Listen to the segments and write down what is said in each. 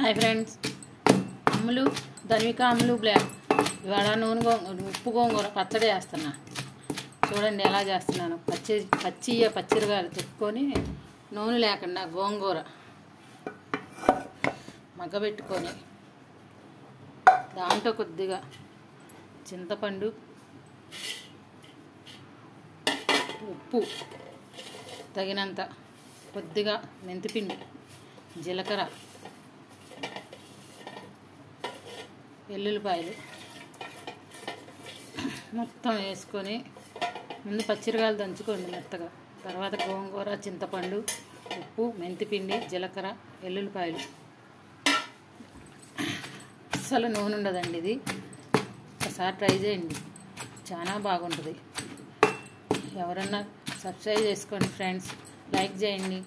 Hi friends, అమ్ములు ధన్విక అమ్ములు black ఇవాళ ఉప్పు గోంగూర పచ్చడి చేస్తున్నా. చూడండి ఎలా చేస్తున్నాను. పచ్చిరకాయలు తెచ్చుకొని నూనె లేకుండా గోంగూర మగ్గబెట్టుకొని దాంట్లో కొద్దిగా చింతపండు, ఉప్పు తగినంత, కొద్దిగా మెంతిపిండి, జీలకర్ర, వెల్లుల్లిపాయలు మొత్తం వేసుకొని ముందు పచ్చిరకాయలు దంచుకోండి మెత్తగా. తర్వాత గోంగూర, చింతపండు, ఉప్పు, మెంతిపిండి, జీలకర్ర, వెల్లుల్లిపాయలు. అస్సలు నూనె ఉండదండి ఇది. ఒకసారి ట్రై చేయండి, చాలా బాగుంటుంది. ఎవరన్నా సబ్స్క్రైబ్ చేసుకోండి ఫ్రెండ్స్, లైక్ చేయండి.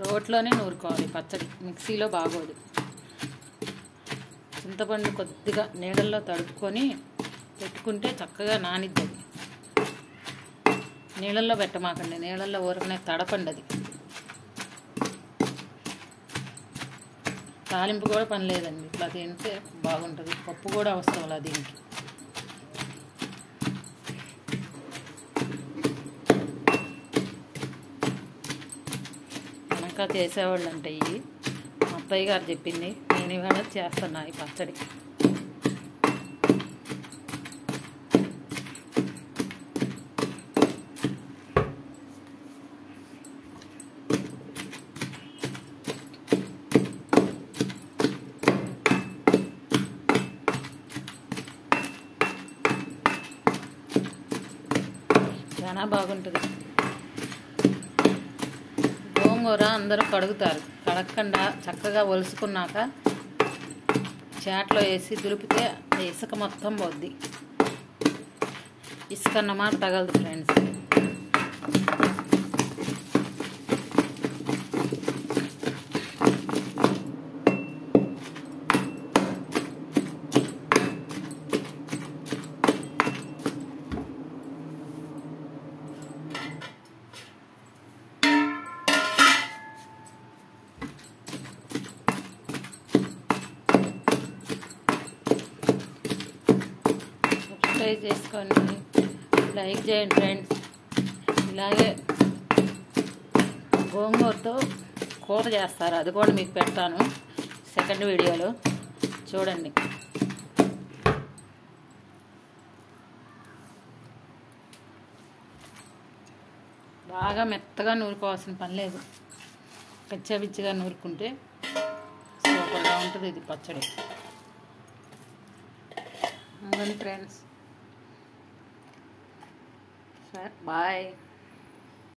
రోట్లోనే నూరుకోవాలి పచ్చడి, మిక్సీలో బాగోదు. చింతపండు కొద్దిగా నీళ్ళల్లో తడుపుకొని పెట్టుకుంటే చక్కగా నానిద్ది. నీళ్ళల్లో పెట్టమాకండి, నీళ్ళల్లో ఊరకనే తడపండి. అది తాలింపు కూడా పని లేదండి, ఇట్లా తింటే బాగుంటుంది. పప్పు కూడా అవసరం అలా దీనికి. ఇంకా చేసేవాళ్ళు అంటే ఇవి మా అత్తయ్య గారు చెప్పింది, నేను ఇవాళ చేస్తున్నా ఈ పచ్చడి. చాలా బాగుంటుంది. గోంగూర అందరూ కడుగుతారు, కడగకుండా చక్కగా ఒలుసుకున్నాక చాట్లో వేసి దులిపితే ఇసుక మొత్తం పోద్ది. ఇసుక అన్నమాట తగలదు ఫ్రెండ్స్. సబ్స్క్రైబ్ చేసుకోండి, లైక్ చేయండి ఫ్రెండ్స్. ఇలాగే గోంగూరతో కూర చేస్తారు, అది కూడా మీకు పెడతాను సెకండ్ వీడియోలో, చూడండి. బాగా మెత్తగా నూరుకోవాల్సిన పని లేదు, కచ్చాపిచ్చిగా నూరుకుంటే సూపర్గా ఉంటుంది ఇది పచ్చడి. Friends, bye.